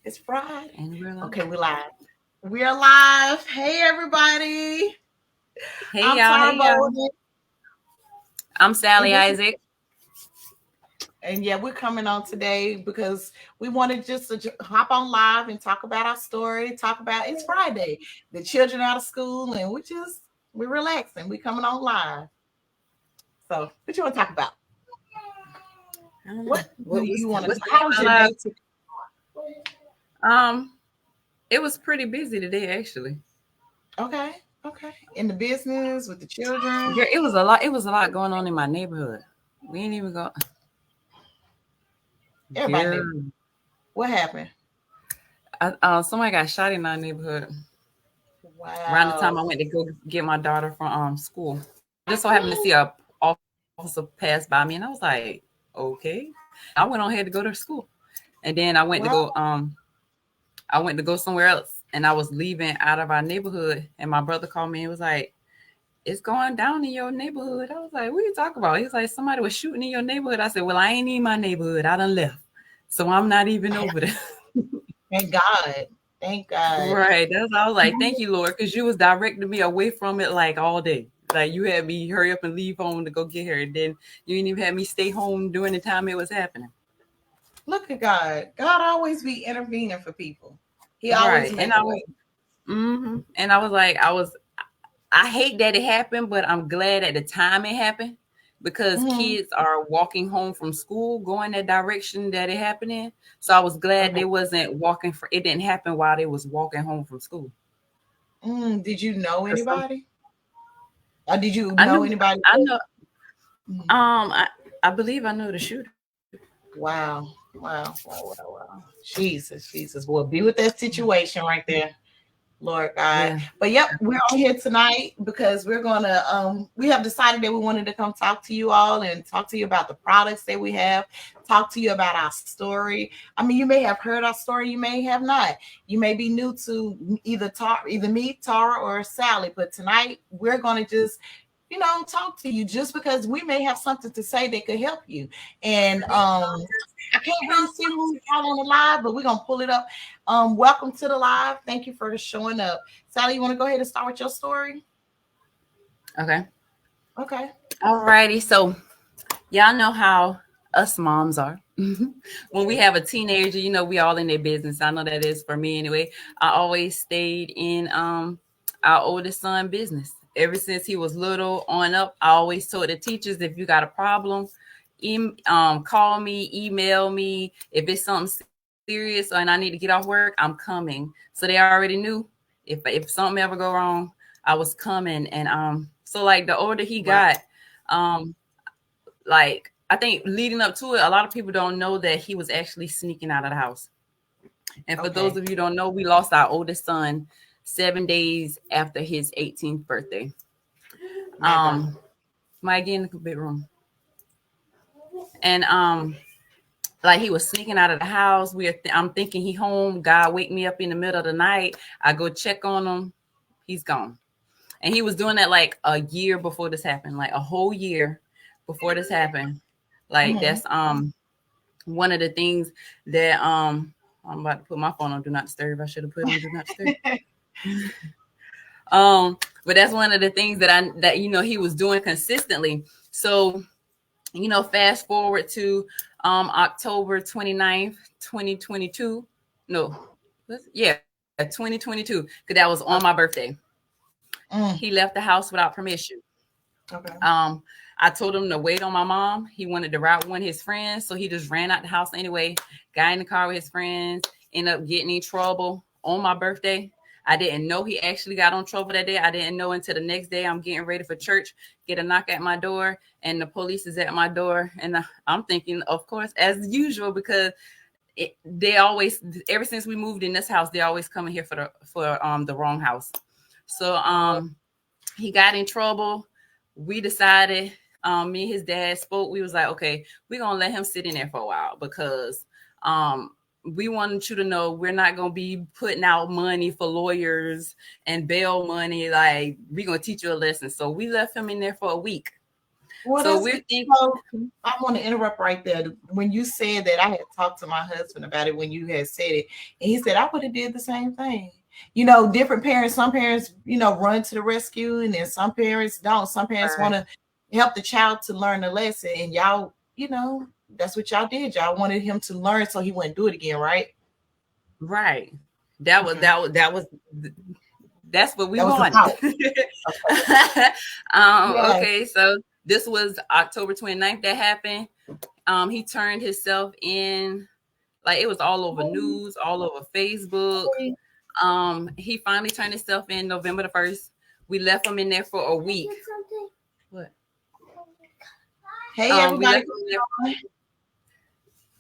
It's Friday. And we're live. Okay, we're live. We're live. Hey, everybody. Hey I'm y'all, Tara hey y'all. Bolden. I'm And Sally this is, Isaac. and yeah, we're coming on today because we wanted just to hop on live and talk about our story, talk about it's Friday. The children out of school, and we're relaxing. We're coming on live. So, what you want to talk about? I don't know. What do you want to What's talk? How was our your live? day today? Um, it was pretty busy today actually. Okay, okay. In the business with the children. Girl, it was a lot going on in my neighborhood. We ain't even go. Everybody, Girl, what happened? somebody got shot in our neighborhood around the time Wow. I went to go get my daughter from school. I just so happened to see a officer pass by me, and I was like, okay. I went on ahead to go to school, and then Well, I went to go somewhere else, and I was leaving out of our neighborhood, and my brother called me and was like, "It's going down in your neighborhood." I was like, "What are you talking about?" He was like, "Somebody was shooting in your neighborhood." I said, "Well, I ain't in my neighborhood. I done left, so I'm not even over there." thank God. Thank God. Right. That's I was like, "Thank you, Lord," because you was directing me away from it like all day. Like you had me hurry up and leave home to go get her, and then you didn't even have me stay home during the time it was happening. Look at God. God always be intervening for people. He always Right. And make I a was, way. and I was like, I hate that it happened, but I'm glad at the time it happened because Hmm. kids are walking home from school going that direction that it happened in. So I was glad Okay. they wasn't walking for it didn't happen while they was walking home from school. Did you know Cause some, anybody? Or did you I know knew anybody? I know Mhm. I, I believe I know the shooter. Wow. Wow. Wow. Wow. Wow. Jesus. Jesus. Well, be with that situation right there. Lord God. Yeah. But yep, we're on here tonight because we're gonna we have decided that we wanted to come talk to you all and talk to you about the products that we have, talk to you about our story. I mean, you may have heard our story, you may have not. You may be new to either me, Tara, or Sally, but tonight we're gonna just talk to you just because we may have something to say that could help you. And I can't really see who's out on the live, but we're gonna pull it up. Welcome to the live. Thank you for showing up. Sally, you want to go ahead and start with your story? Okay. Okay. Alrighty. So y'all know how us moms are. When we have a teenager, we all in their business. I know that is for me anyway. I always stayed in our oldest son business. Ever since he was little on up, I always told the teachers, if you got a problem, call me, email me. If it's something serious and I need to get off work, I'm coming. So they already knew if something ever go wrong, I was coming. And so like the older he Wow. got, um like I think leading up to it, a lot of people don't know that he was actually sneaking out of the house. And for those Okay. of you who don't know, we lost our oldest son 7 days after his 18th birthday. My God. My again the bedroom. And like he was sneaking out of the house. I'm thinking he home. God wake me up in the middle of the night. I go check on him. He's gone. And he was doing that like a year before this happened, like a whole year before this happened. Like Hmm. that's one of the things that I'm about to put my phone on do not disturb. I should have put on do not disturb. But that's one of the things that he was doing consistently. So, fast forward to October 29th, 2022. No, yeah, 2022, because that was on my birthday. He Mm. left the house without permission. Okay. I told him to wait on my mom. He wanted to ride with one of his friends, so he just ran out the house anyway. Got in the car with his friends, ended up getting in trouble on my birthday. I didn't know he actually got on trouble that day. I didn't know until the next day. I'm getting ready for church, get a knock at my door, and the police is at my door. And I'm thinking, of course, as usual, because they always, ever since we moved in this house, they always coming here for the wrong house. So Oh, he got in trouble. We decided, me and his dad spoke. We was like, okay, we're gonna let him sit in there for a while because we wanted you to know we're not gonna be putting out money for lawyers and bail money. Like we're gonna teach you a lesson. So we left him in there for a week. Well, So that's we're good. thinking, So I want to interrupt right there. When you said that, I had talked to my husband about it when you had said it, and he said I would have did the same thing. You know, different parents. Some parents, you know, run to the rescue, and then some parents don't. Some parents want to help the child to learn the lesson, and y'all, you know, that's what y'all did. Y'all wanted him to learn so he wouldn't do it again, right? right. That was Okay, that's what we that was the wanted. power. Okay. Yeah. Okay, so this was October 29th that happened. He turned himself in, like it was all over news, all over Facebook. He finally turned himself in November the 1st. We left him in there for a week. What? Hey, We everybody. left him in there.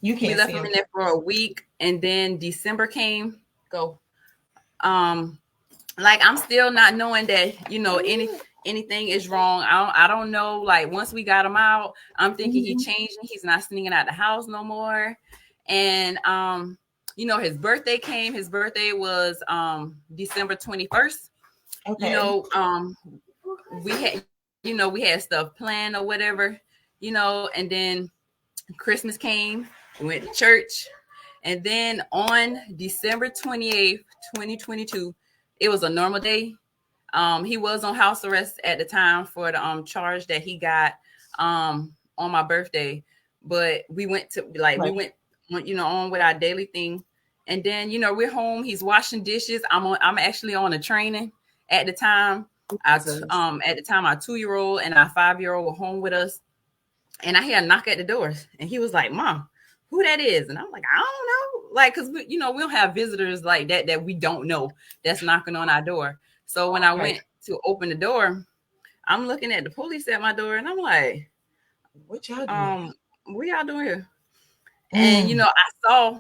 You We can't left see him in him. there for a week, and then December came. Go. Um, like I'm still not knowing that anything is wrong. I don't know. Like once we got him out, I'm thinking he changing. He's not sneaking out the house no more. And his birthday came. His birthday was December 21st. You Okay. know, we had stuff planned or whatever, and then Christmas came, we went to church, and then on December 28th, 2022, it was a normal day. He was on house arrest at the time for the charge that he got on my birthday, but we went to we Right. went on with our daily thing, and then we're home. He's washing dishes. I'm actually on a training at the time. Jesus. At the time, our 2-year-old and our 5-year-old were home with us, and I hear a knock at the doors, and he was like, "Mom, who that is?" And I'm like, "I don't know," like, because we don't have visitors like that we don't know that's knocking on our door. So when I Right. went to open the door, I'm looking at the police at my door, and I'm like, What y'all doing? what y'all doing here? And Mm. I saw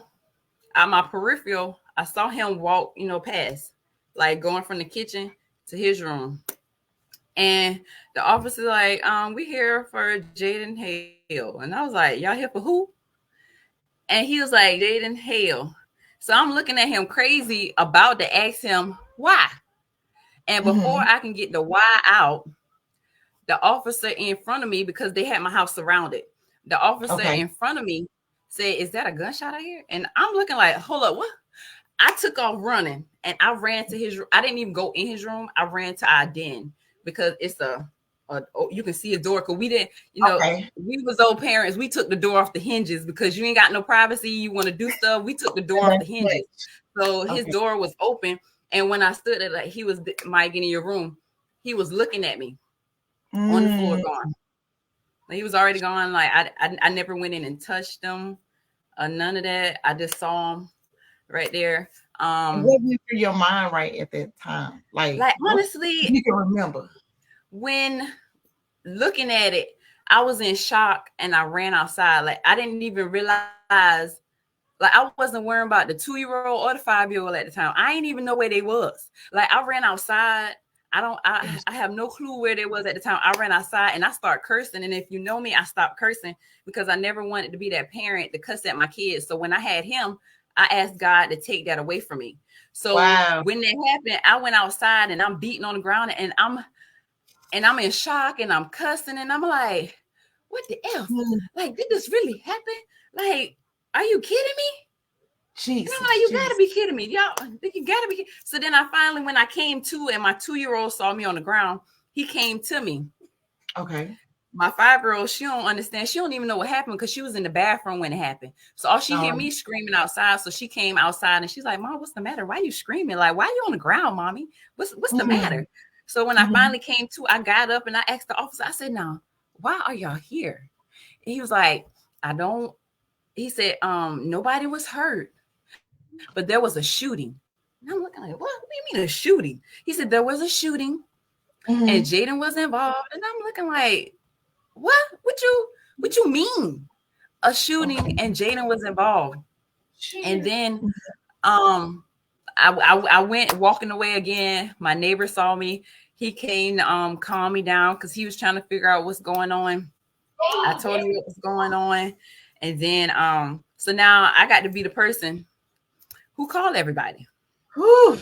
at my peripheral, I saw him walk, past, like going from the kitchen to his room. And the officer like, we here for Jaden Hale. And I was like, y'all here for who? And he was like, Jaden Hale. So I'm looking at him crazy about to ask him why. And before Mm-hmm. I can get the why out, the officer in front of me, because they had my house surrounded, the officer Okay. in front of me said, "Is that a gunshot out here?" And I'm looking like, hold up, what? I took off running and I ran to his room. I didn't even go in his room. I ran to our den because it's you can see a door, because we didn't, Okay. we was old parents. We took the door off the hinges because you ain't got no privacy. You want to do stuff. We took the door off the That's hinges. much. So his Okay. door was open. And when I stood there, like he was, Mike, in your room, he was looking at me on the floor Mm. gone. Like, he was already gone. Like I never went in and touched him or none of that. I just saw him right there. And what went through your mind right at that time? Like, Like what honestly, you can remember? when looking at it, I was in shock and I ran outside. Like I didn't even realize, like I wasn't worrying about the 2-year-old or the 5-year-old at the time. I didn't even know where they was. Like I ran outside. I have no clue where they was at the time. I ran outside and I start cursing. And if you know me, I stopped cursing because I never wanted to be that parent to cuss at my kids. So when I had him, I asked God to take that away from me. So Wow. when that happened, I went outside and I'm beating on the ground and I'm in shock and I'm cussing and I'm like, what the F? Mm. Like, did this really happen? Like, are you kidding me? And I'm like, Jesus. you gotta Jesus. be kidding me. Y'all, you gotta be kidding. So then I finally, when I came to and my 2-year-old saw me on the ground, he came to me. Okay. My 5-year-old, she don't understand. She don't even know what happened because she was in the bathroom when it happened. So all she hear me screaming outside. So she came outside and she's like, Mom, what's the matter? Why are you screaming? Like, why are you on the ground, Mommy? What's the Mm. matter? So when I Mhm. finally came to, I got up and I asked the officer, I said, now, why are y'all here? And he was like, I don't, he said, nobody was hurt, but there was a shooting. And I'm looking like, what do you mean a shooting? He said, there was a shooting and Mhm. Jaden was involved. And I'm looking like, what? What you mean? A shooting Okay. and Jaden was involved. And then Mhm. um I went walking away again. My neighbor saw me. He came to calm me down because he was trying to figure out what's going on. I told him what was going on. And then so now I got to be the person who called everybody. Whew.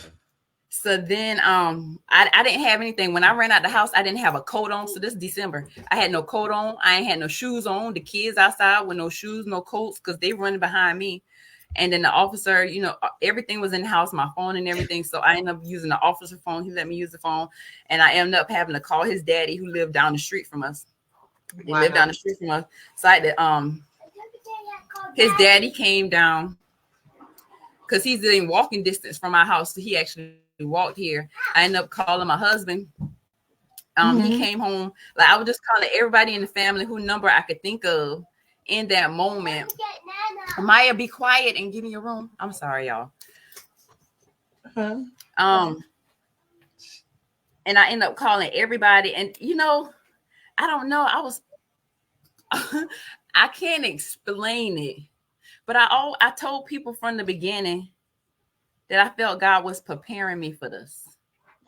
So then I didn't have anything. When I ran out the house, I didn't have a coat on. So this December, I had no coat on. I ain't had no shoes on. The kids outside with no shoes, no coats, because they running behind me. And then the officer, you know, everything was in the house, my phone and everything. So I ended up using the officer phone. He let me use the phone. And I ended up having to call his daddy, who lived down the street from us. He lived down the street from us. So I had to, his daddy came down because he's in walking distance from my house. So he actually walked here. I ended up calling my husband. He came home. Like, I was just calling everybody in the family who number I could think of in that moment. Maya, be quiet and give me your room. I'm sorry, y'all. And I ended up calling everybody. And, you know, I don't know. I can't explain it. But I told people from the beginning that I felt God was preparing me for this.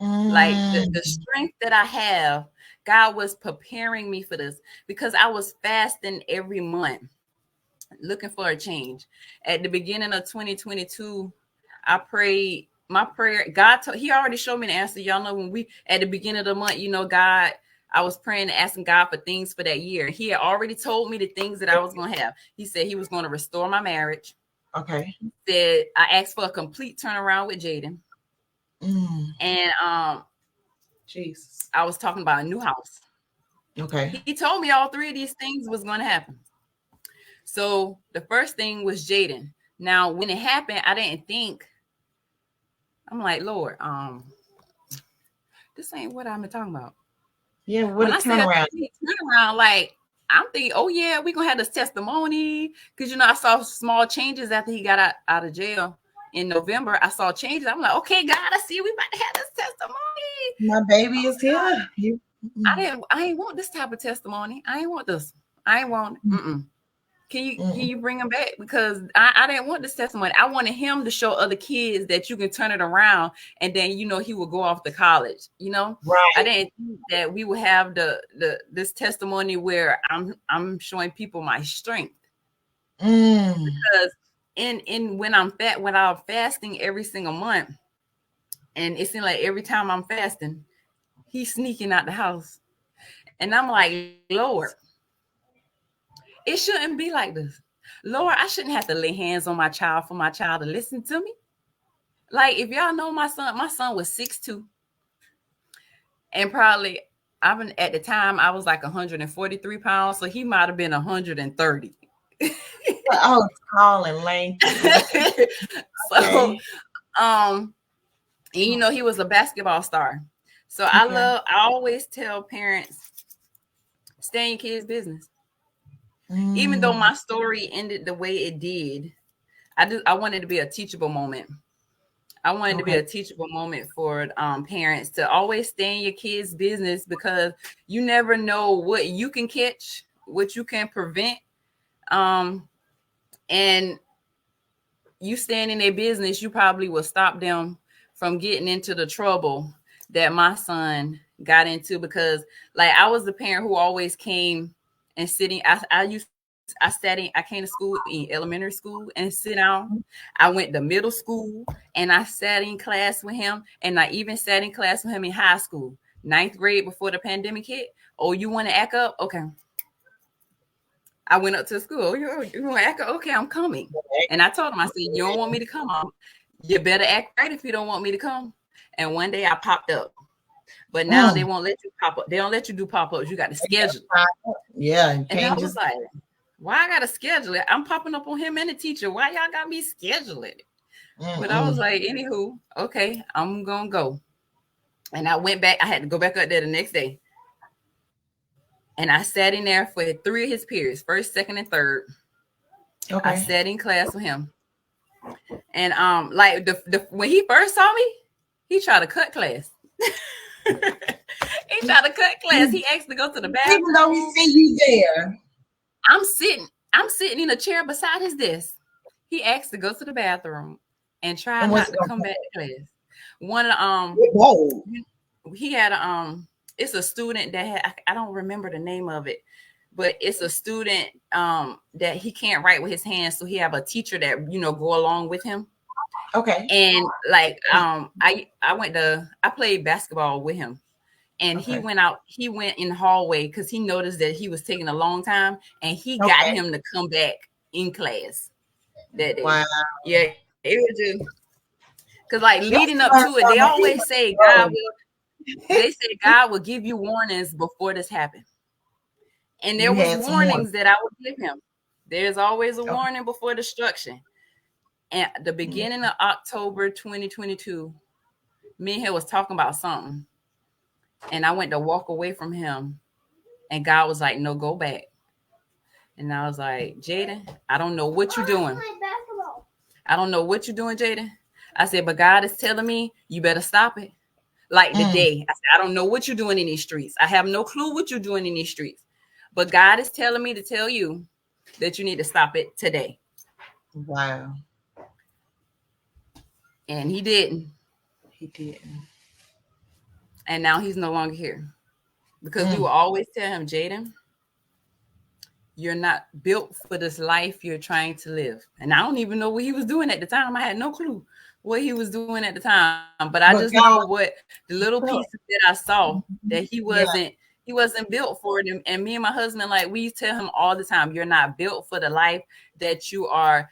Like the strength that I have, God was preparing me for this, because I was fasting every month looking for a change. At the beginning of 2022, I prayed my prayer. He already showed me the answer. Y'all know, when we at the beginning of the month, you know, I was praying and asking God for things for that year. He had already told me the things that I was going to have. He said he was going to restore my marriage. Okay. He said I asked for a complete turnaround with Jaden. And Jesus, I was talking about a new house. Okay. He told me all three of these things was going to happen. So the first thing was Jaden. Now, when it happened, I didn't think. I'm like, Lord, this ain't what I've been talking about. Yeah, what a turnaround. Turnaround, like, I'm thinking, oh yeah, we're gonna have this testimony. Because, you know, I saw small changes after he got out of jail in November. I saw changes. I'm like, okay, God, I see we about to have this testimony. My baby is here. I ain't want this type of testimony. I ain't want this. I ain't want it. Can you bring him back? Because I didn't want this testimony. I wanted him to show other kids that you can turn it around, and then, you know, he will go off to college. You know, right? I didn't think that we would have this testimony where I'm showing people my strength. Because when I'm fasting every single month, and it seemed like every time I'm fasting, he's sneaking out the house, and I'm like, Lord, it shouldn't be like this. Lord, I shouldn't have to lay hands on my child for my child to listen to me. Like, if y'all know my son was 6'2". And probably, at the time, I was like 143 pounds. So he might have been 130. Oh, tall and lanky. So, and, you know, he was a basketball star. So I always tell parents, stay in your kids' business. Even though my story ended the way it did, I wanted to be a teachable moment. I wanted to be a teachable moment for parents to always stay in your kids' business, because you never know what you can catch, what you can prevent. And you stand in their business, you probably will stop them from getting into the trouble that my son got into. Because, like, I was the parent who always came and sitting. I came to school in elementary school and sit down. I went to middle school and I sat in class with him. And I even sat in class with him in high school, 9th grade, before the pandemic hit. Oh, you want to act up? Okay. I went up to school. You want to act up? Okay, I'm coming. And I told him, I said, you don't want me to come? You better act right if you don't want me to come. And one day I popped up. But now they won't let you pop up. They don't let you do pop-ups. You got to schedule. Yeah. And I was like, why I got to schedule it? I'm popping up on him and the teacher. Why y'all got me schedule it? But I was like, anywho, okay, I'm going to go. And I went back. I had to go back up there the next day. And I sat in there for 3 of his periods, 1st, 2nd, and 3rd. Okay. I sat in class with him. And like when he first saw me, he tried to cut class. He tried to cut class. He asked to go to the bathroom. Even though he see you there. I'm sitting in a chair beside his desk. He asked to go to the bathroom and tried not to come back to class. One of he had it's a student that had, I don't remember the name of it, but it's a student that he can't write with his hands, so he have a teacher that, you know, go along with him. Okay. And like I played basketball with him. And he Okay. went in the hallway because he noticed that he was taking a long time, and he got Okay. him to come back in class that day. Wow. Yeah, it was just because like leading That's up to it, they something. always say they say God will give you warnings before this happened. And there You was had some more. warnings that I would give him. There's always a Okay. warning before destruction. And at the beginning of October 2022, me and him was talking about something. And I went to walk away from him. And God was like, no, go back. And I was like, Jaden, I don't know what you're doing. I don't know what you're doing, Jaden. I said, but God is telling me you better stop it. Like the day. I said, I don't know what you're doing in these streets. I have no clue what you're doing in these streets. But God is telling me to tell you that you need to stop it today. Wow. And he didn't. He didn't. And now he's no longer here. Because we will always tell him, Jaden, you're not built for this life you're trying to live. And I don't even know what he was doing at the time. I had no clue what he was doing at the time. But I just know what the little pieces that I saw that he wasn't built for it. And me and my husband, like we tell him all the time, you're not built for the life that you're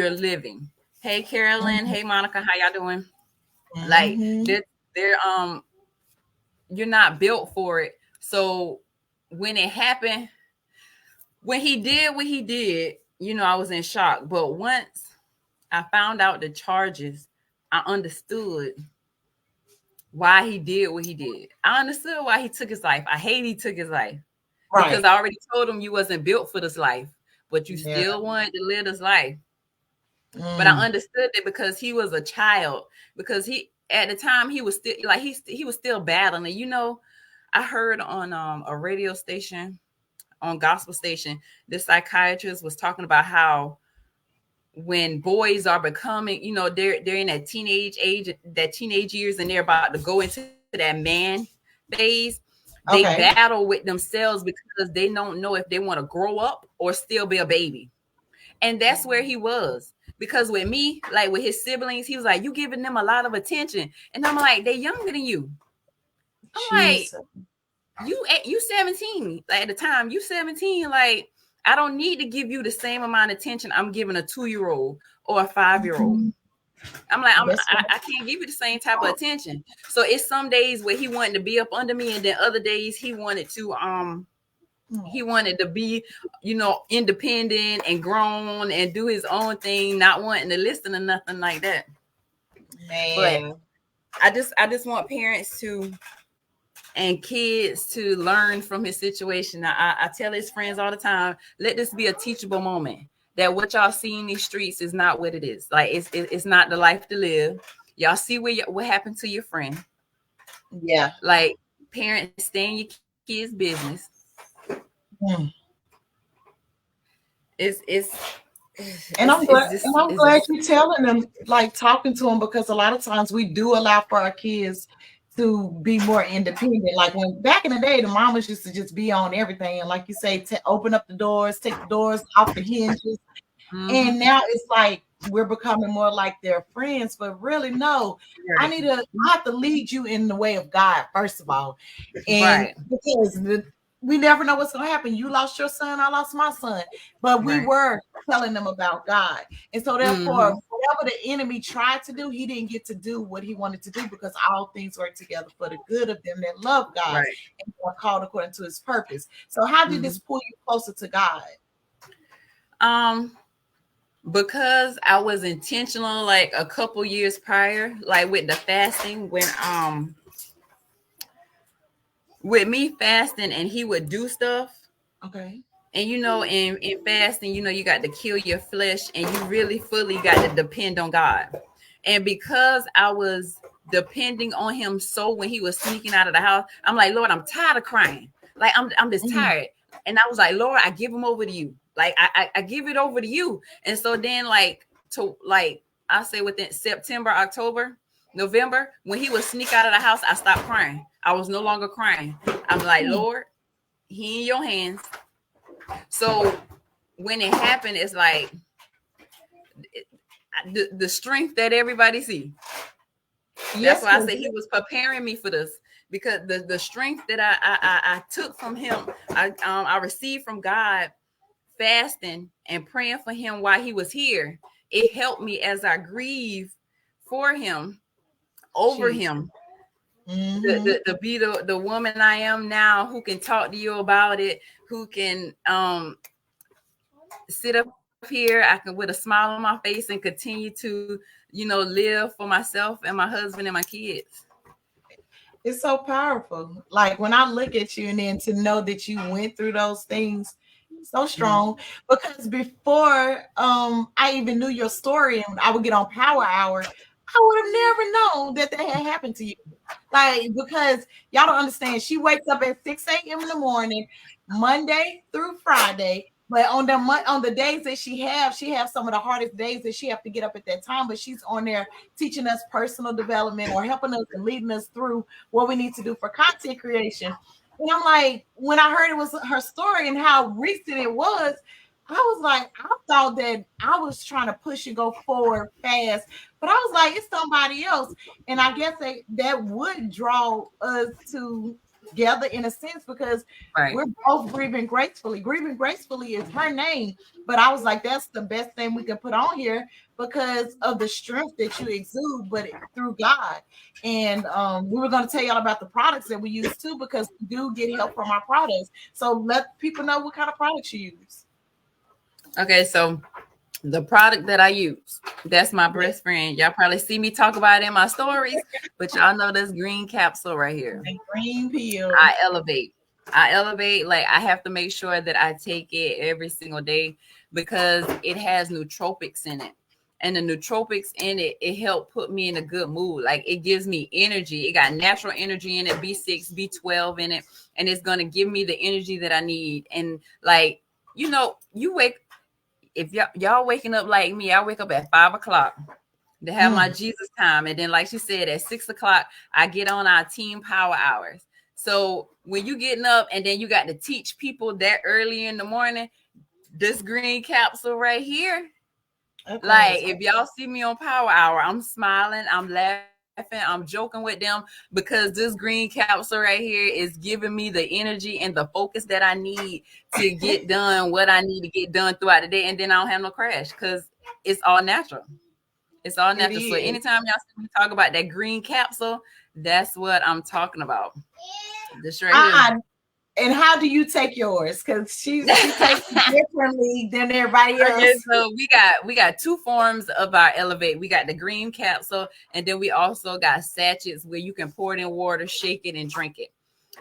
living. Hey Carolyn, hey Monica, how y'all doing? Like they're you're not built for it. So when it happened, when he did what he did, I was in shock. But once I found out the charges, I understood why he did what he did. I understood why he took his life. I hate he took his life. Right. Because I already told him you wasn't built for this life, but you still wanted to live this life. But I understood it because he was a child. Because he at the time he was still like he was still battling. I heard on a radio station, on gospel station, the psychiatrist was talking about how when boys are becoming, they're in that teenage age, that teenage years, and they're about to go into that man phase, they battle with themselves because they don't know if they want to grow up or still be a baby. And that's where he was. Because with me, like with his siblings, he was like, you giving them a lot of attention. And I'm like, they're younger than you. I'm like, you 17. Like at the time, you 17. Like, I don't need to give you the same amount of attention I'm giving a 2-year-old or a 5-year-old. I'm like, I can't give you the same type of attention. So it's some days where he wanted to be up under me, and then other days he wanted to be, independent and grown and do his own thing, not wanting to listen to nothing like that. Man. But I just want parents and kids to learn from his situation. I tell his friends all the time, let this be a teachable moment. That what y'all see in these streets is not what it is. Like it's not the life to live. Y'all see what happened to your friend. Yeah. Like parents, stay in your kids' business. I'm glad you're telling them, like talking to them, because a lot of times we do allow for our kids to be more independent. Like when back in the day, the mamas used to just be on everything, and like you say, open up the doors, take the doors off the hinges. And now it's like we're becoming more like their friends, but really no. I have to lead you in the way of God first of all, and because we never know what's going to happen. You lost your son, I lost my son, but we were telling them about God. And so therefore, whatever the enemy tried to do, he didn't get to do what he wanted to do, because all things work together for the good of them that love God and are called according to his purpose. So how did this pull you closer to God? Because I was intentional, like a couple years prior, like with the fasting, when with me fasting and he would do stuff. Okay. And in fasting, you got to kill your flesh, and you really fully got to depend on God. And because I was depending on him, so when he was sneaking out of the house, I'm like, Lord, I'm tired of crying. Like I'm just tired. And I was like, Lord, I give him over to you. Like I give it over to you. And so then I say within September, October, November, when he would sneak out of the house, I stopped crying. I was no longer crying. I'm like, Lord, he in your hands. So when it happened, it's like the strength that everybody see. Yes, That's why I say he was preparing me for this, because the strength that I took from him, I received from God, fasting and praying for him while he was here. It helped me as I grieve for him, over him, to be the woman I am now, who can talk to you about it, who can sit up here, I can with a smile on my face and continue to, live for myself and my husband and my kids. It's so powerful. Like when I look at you and then to know that you went through those things, so strong. Because before I even knew your story and I would get on Power Hour, I would have never known that that had happened to you. Like, because y'all don't understand, she wakes up at 6 a.m. in the morning, Monday through Friday. But on the days that she have some of the hardest days that she have to get up at that time. But she's on there teaching us personal development or helping us and leading us through what we need to do for content creation. And I'm like, when I heard it was her story and how recent it was, I was like, I thought that I was trying to push and go forward fast, but I was like, it's somebody else. And I guess that would draw us together in a sense, because we're both grieving gracefully. Grieving gracefully is her name, but I was like, that's the best thing we can put on here because of the strength that you exude, but through God. And we were going to tell y'all about the products that we use too, because we do get help from our products. So let people know what kind of products you use. Okay, so the product that I use, that's my breast friend. Y'all probably see me talk about it in my stories, but y'all know this green capsule right here. The green pill. I elevate. Like, I have to make sure that I take it every single day because it has nootropics in it. And the nootropics in it, it helped put me in a good mood. Like, it gives me energy. It got natural energy in it, B6, B12 in it, and it's going to give me the energy that I need. And like, if y'all waking up like me, I wake up at 5 o'clock to have my Jesus time. And then, like she said, at 6 o'clock, I get on our team power hours. So when you getting up and then you got to teach people that early in the morning, this green capsule right here, like if y'all see me on power hour, I'm smiling, I'm laughing, I'm joking with them, because this green capsule right here is giving me the energy and the focus that I need to get done what I need to get done throughout the day. And then I don't have no crash because it's all natural. It's all natural. So anytime y'all see me talk about that green capsule, that's what I'm talking about. This right here. And how do you take yours? Because she takes it differently than everybody else. Okay, so we got two forms of our Elevate. We got the green capsule, and then we also got sachets where you can pour it in water, shake it, and drink it.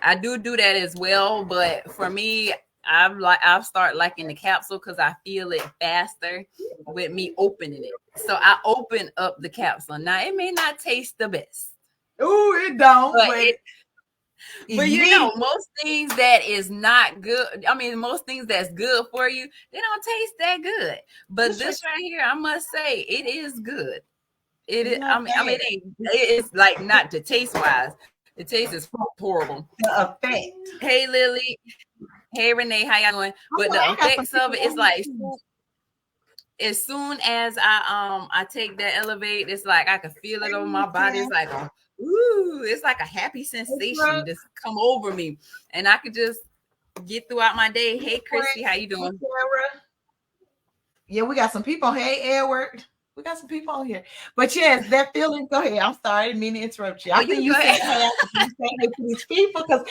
I do that as well, but for me, I've started liking the capsule because I feel it faster with me opening it. So I open up the capsule. Now it may not taste the best. Oh, it don't. But most things that is not good. I mean, most things that's good for you, they don't taste that good. But this right here, I must say, it is good. It is. I mean, it's like not the taste wise. The taste is horrible. The effect. Hey, Lily. Hey, Renee. How y'all doing? But the effects of it is like, as soon as I take that Elevate, it's like I can feel it on my body. It's like it's like a happy sensation just come over me, and I could just get throughout my day. Hey, Christy, how you doing? Yeah, we got some people. Hey, Edward, we got some people on here. But yes, that feeling. Go ahead. I'm sorry, I didn't mean to interrupt you. I think you said hey to these people because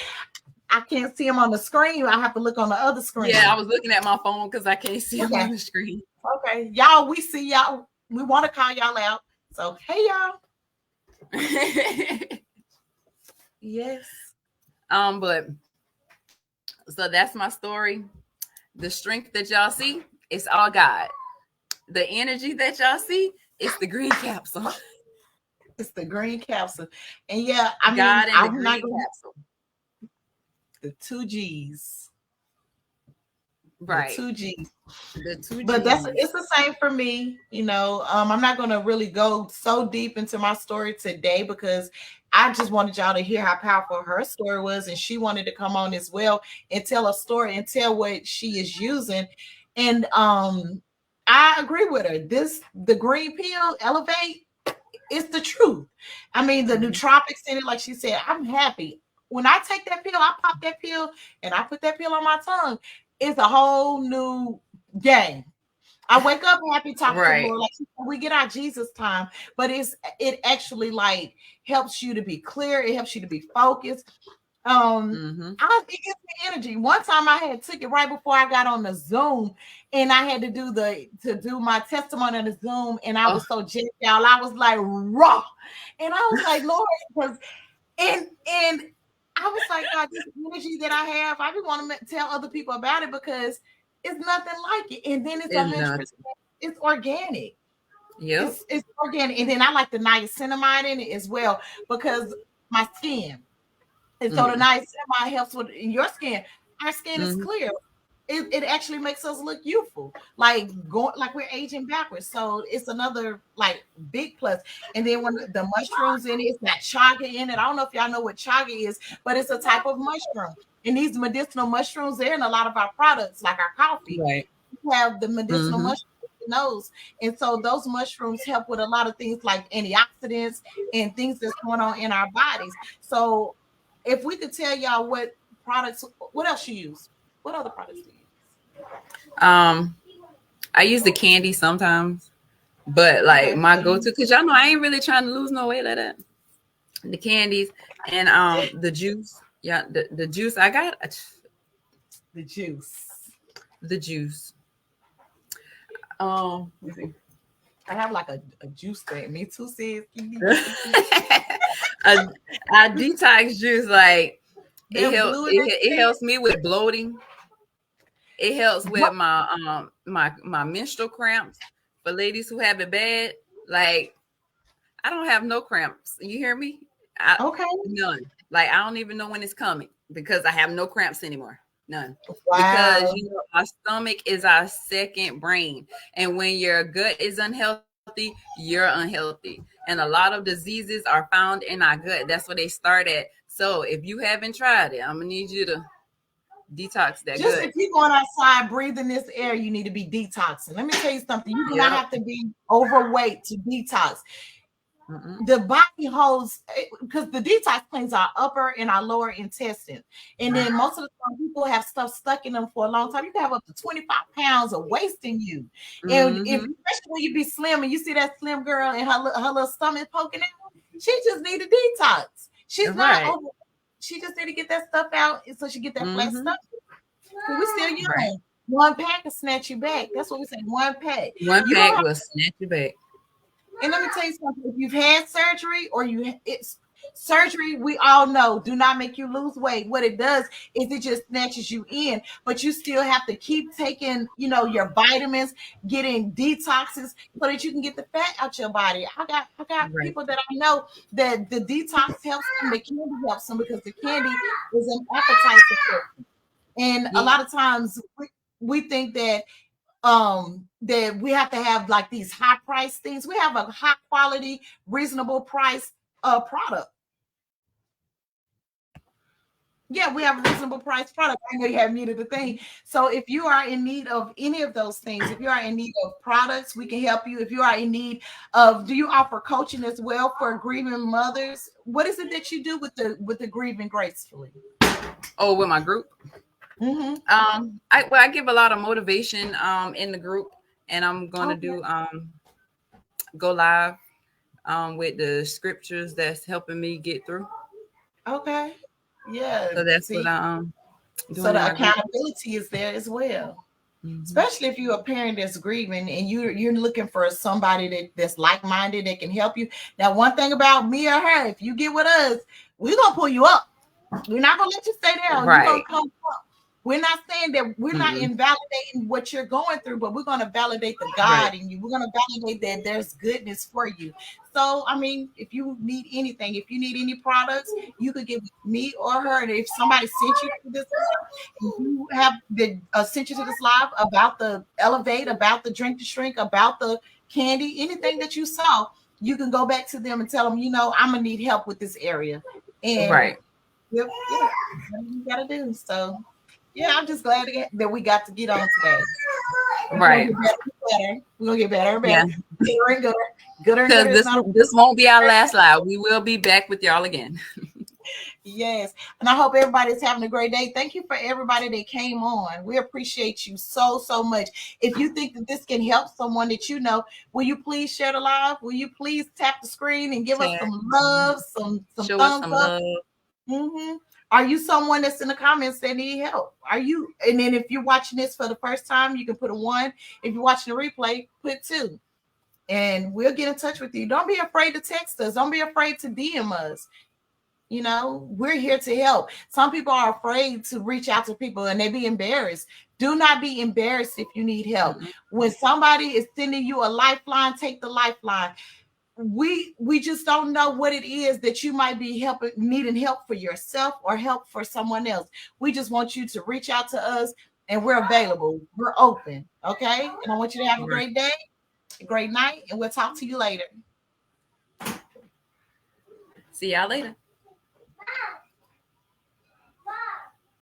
I can't see them on the screen. I have to look on the other screen. Yeah, I was looking at my phone because I can't see them on the screen. Okay, y'all, we see y'all. We want to call y'all out. So hey, y'all. Yes. But so that's my story. The strength that y'all see, it's all God. The energy that y'all see, it's the green capsule. It's the green capsule. And yeah, I mean, God and the green capsule. The 2 G's. Right. The 2 G's. The 2 G's. But it's the same for me. I'm not going to really go so deep into my story today because I just wanted y'all to hear how powerful her story was. And she wanted to come on as well and tell a story and tell what she is using. And I agree with her. The green pill, Elevate, it's the truth. I mean, the nootropics in it, like she said, I'm happy. When I take that pill, I pop that pill and I put that pill on my tongue. It's a whole new game. I wake up happy talking to the Right. Lord. Like we get our Jesus time, but it actually like helps you to be clear. It helps you to be focused. It gives me energy. One time I had took it right before I got on the Zoom, and I had to do my testimony on the Zoom, and I was so jacked out. I was like raw, and I was like, Lord, because and I was like, God, this energy that I have, I just want to tell other people about it because it's nothing like it. And then it's 100%, it's organic. Yep. It's organic. And then I like the niacinamide in it as well because my skin. And so the niacinamide helps with your skin. Our skin is clear. It actually makes us look youthful, like we're aging backwards. So it's another like big plus. And then when the mushrooms in it, it's got chaga in it. I don't know if y'all know what chaga is, but it's a type of mushroom. And these medicinal mushrooms, they're in a lot of our products, like our coffee. Right. We have the medicinal mushrooms in those. And so those mushrooms help with a lot of things like antioxidants and things that's going on in our bodies. So if we could tell y'all what else you use? What other products do you use? I use the candy sometimes, but like my go-to, because y'all know I ain't really trying to lose no weight like that. The candies and the juice. Yeah, the juice. I got the juice. The juice. Let me see. I have like a juice thing. Me too, sis. a detox juice, like it helps me with bloating. It helps with my my menstrual cramps. For ladies who have it bad, like I don't have no cramps. You hear me? Okay. None. Like I don't even know when it's coming because I have no cramps anymore. None. Wow. Because you know our stomach is our second brain, and when your gut is unhealthy, you're unhealthy. And a lot of diseases are found in our gut. That's where they start at. So if you haven't tried it, I'm gonna need you to detox that just gut. if you're going outside breathing this air, you need to be detoxing. Let me tell you something. You do not have to be overweight to detox. The body holds, because the detox cleans our upper and our lower intestine. And then most of the time people have stuff stuck in them for a long time. You can have up to 25 pounds of waste in you. And especially when you be slim and you see that slim girl and her little stomach poking out, she just need a detox. She's not over. She just need to get that stuff out so she get that flat stuff. We're still young. Right. One pack will snatch you back. That's what we say. One pack. One pack will snatch you back. And let me tell you something. If you've had surgery or it's surgery, we all know, do not make you lose weight. What it does is it just snatches you in, but you still have to keep taking, your vitamins, getting detoxes so that you can get the fat out your body. I got people that I know that the detox helps them, the candy helps them because the candy is an appetite suppressant. And a lot of times we think that we have to have like these high price things. We have a high quality, reasonable price product. Yeah, we have a reasonable price product. I know you have muted the thing. So if you are in need of any of those things, if you are in need of products, we can help you. If you are in need of, do you offer coaching as well for grieving mothers? What is it that you do with the grieving gracefully? Oh, with my group? I give a lot of motivation in the group, and I'm going to go live with the scriptures that's helping me get through. Okay. Yeah. So that's what I'm doing. So the accountability is there as well. Especially if you're a parent that's grieving and you're looking for somebody that's like-minded that can help you. Now, one thing about me or her, if you get with us, we're gonna pull you up. We're not gonna let you stay down. Right. You're gonna come up. We're not saying that we're not invalidating what you're going through, but we're going to validate the God in you. We're going to validate that there's goodness for you. So, I mean, if you need anything, if you need any products, you could give me or her. And if somebody sent you to this live, you have sent you to this live about the Elevate, about the Drink to Shrink, about the candy, anything that you saw, you can go back to them and tell them, I'm going to need help with this area. And right. Yep, what you got to do. So. Yeah, I'm just glad that we got to get on today. Right. We're gonna get better and better. Yeah. Gooder and gooder. Gooder and Because gooder. this won't be our last live. We will be back with y'all again. Yes. And I hope everybody's having a great day. Thank you for everybody that came on. We appreciate you so, so much. If you think that this can help someone that you know, will you please share the live? Will you please tap the screen and give us some love, some Show us thumbs some up? love. Mm-hmm. Are you someone that's in the comments that need help? Are you? And then if you're watching this for the first time, you can put a 1. If you're watching the replay, put 2. And we'll get in touch with you. Don't be afraid to text us. Don't be afraid to DM us. You know, we're here to help. Some people are afraid to reach out to people and they be embarrassed. Do not be embarrassed if you need help. Mm-hmm. When somebody is sending you a lifeline, take the lifeline. We just don't know what it is that you might be needing help for yourself or help for someone else. We just want you to reach out to us, and we're available. We're open. Okay. And I want you to have a great day, a great night, and we'll talk to you later. See y'all later.